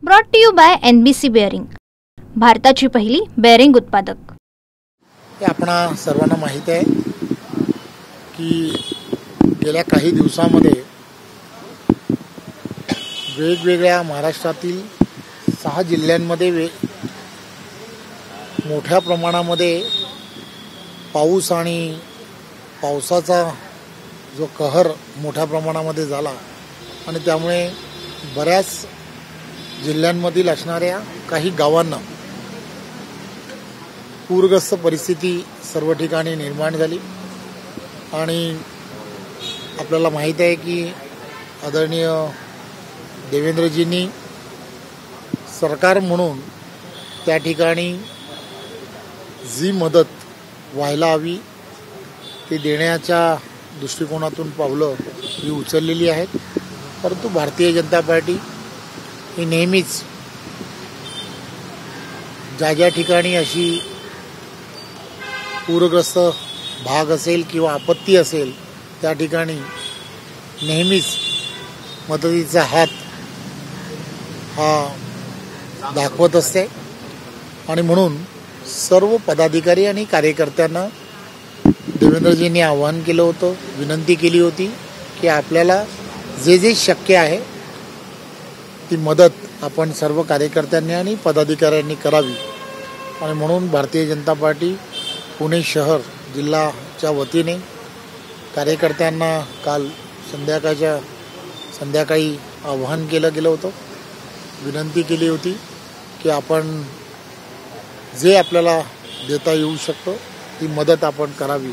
Brought to you by NBC bearing, भारताची पहिली bearing उत्पादक। आपणा सर्वांना माहित आहे की गेल्या काही दिवसांमध्ये वेगवेगळ्या महाराष्ट्रातील 6 जिल्ह्यांमध्ये मोठ्या प्रमाणामध्ये पाऊस आणि पावसाचा जो कहर मोठ्या प्रमाणामध्ये झाला आणि त्यामुळे बऱ्याच जिल्ह्यांमधील असणाऱ्या काही गावांना पूरग्रस्त परिस्थिती सर्व ठिकाणी निर्माण झाली। आणि आपल्याला माहित आहे की आदरणीय देवेंद्रजींनी सरकार म्हणून त्या ठिकाणी जी मदत व्हायला हवी ती देण्याच्या दृष्टिकोनातून पावलं ही उचललेली आहेत। परंतु भारतीय जनता पार्टी ही नेहमीच ज्या ठिकाणी अशी पूरग्रस्त भाग असेल किंवा आपत्ती असेल त्या ठिकाणी नेहमीच मदतीचा हात हा दाखवत असते। आणि म्हणून सर्व पदाधिकारी आणि कार्यकर्त्यांना देवेंद्रजींनी आवाहन केलं होतं, विनंती केली होती की आपल्याला जे शक्य आहे ती मदत आपण सर्व कार्यकर्त्यांनी आणि पदाधिकाऱ्यांनी करावी। आणि म्हणून भारतीय जनता पार्टी पुणे शहर जिल्ह्याच्या वतीने कार्यकर्त्यांना काल संध्याकाळी आवाहन केलं गेलं होतं, विनंती केली होती की आपण जे आपल्याला देता येऊ शकतं ती मदत आपण करावी।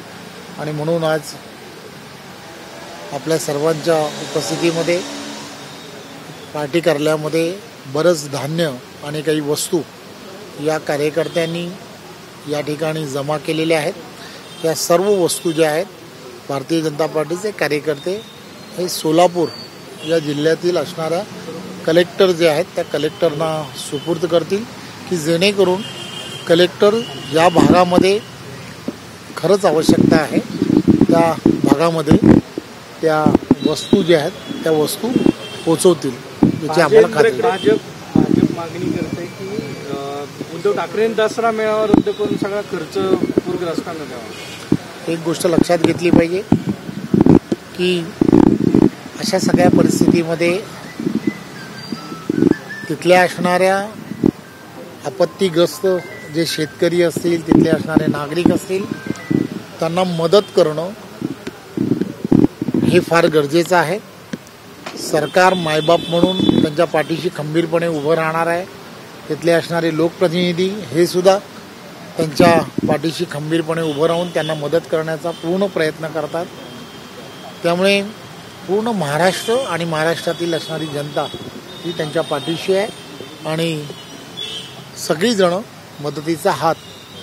आणि म्हणून आज आपल्या सर्वांच्या उपस्थितीमध्ये पार्टी कार्यालयामध्ये बरंच धान्य आणि काही वस्तू या कार्यकर्त्यांनी या ठिकाणी जमा केलेल्या आहेत। या सर्व वस्तू ज्या आहेत भारतीय जनता पार्टीचे कार्यकर्ते हे सोलापूर या जिल्ह्यातील असणाऱ्या कलेक्टर जे आहेत त्या कलेक्टरना सुपूर्द करतील की जेणेकरून कलेक्टर ज्या भागामध्ये खरंच आवश्यकता आहे त्या भागामध्ये त्या वस्तू ज्या आहेत त्या वस्तू पोहोचवतील याची आम्हाला खात्री आहे। भाजप मागणी करते की उद्धव ठाकरेंनी दसरा मेळावा रद्द करून सगळा खर्च पूरग्रस्तांना द्यावा। एक गोष्ट लक्षात घेतली पाहिजे की अशा सगळ्या परिस्थितीमध्ये तिथल्या असणाऱ्या आपत्तीग्रस्त जे शेतकरी असतील, तिथले असणारे नागरिक असतील, त्यांना मदत करणं हे फार गरजेचं आहे। सरकार मायबाप म्हणून त्यांच्या पाठीशी खंबीरपणे उभं राहणार आहे। तिथले असणारे लोकप्रतिनिधी हे सुद्धा त्यांच्या पाठीशी खंबीरपणे उभं राहून त्यांना मदत करण्याचा पूर्ण प्रयत्न करतात। त्यामुळे पूर्ण महाराष्ट्र आणि महाराष्ट्रातील असणारी जनता ही त्यांच्या पाठीशी आहे आणि सगळीजणं मदतीचा हात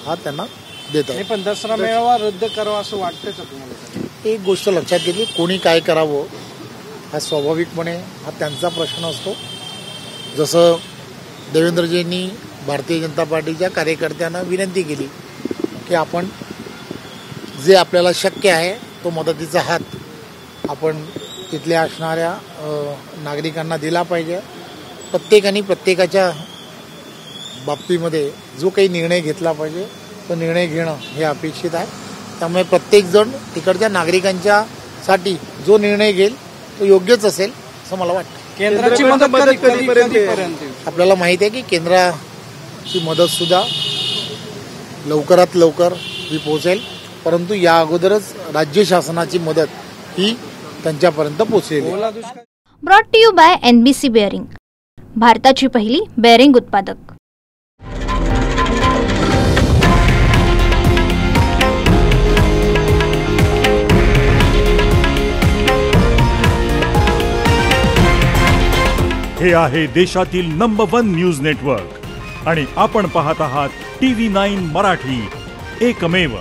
हा त्यांना देतात। पण दसरा मेळावा रद्द करावा असं वाटतं का तुम्हाला? एक गोष्ट लक्षात घेतली, कोणी काय करावं हा स्वाभाविकपणे हा त्यांचा प्रश्न असतो। जसं देवेंद्रजींनी भारतीय जनता पार्टीच्या कार्यकर्त्यांना विनंती केली की आपण जे आपल्याला शक्य आहे तो मदतीचा हात आपण तिथल्या असणाऱ्या नागरिकांना दिला पाहिजे। प्रत्येकाने प्रत्येकाच्या बाबतीमध्ये जो काही निर्णय घेतला पाहिजे तो निर्णय घेणं हे अपेक्षित आहे। त्यामुळे प्रत्येकजण तिकडच्या नागरिकांच्या साठी जो निर्णय घेईल तो योग्यच असेल असं मला वाटतं। केंद्राची मदत कधीपर्यंत? आपल्याला माहिती आहे की केंद्राची मदत सुद्धा लवकरात लवकर ही पोहोचेल, परंतु या अगोदरच राज्य शासनाची मदत ही त्यांच्यापर्यंत पोहोचेल। Brought to you by NBC bearing, भारताची पहिली बेअरिंग उत्पादक। हे आहे देशातील नंबर 1 न्यूज नेटवर्क आणि आपण पाहत आहात TV9 मराठी, एकमेव।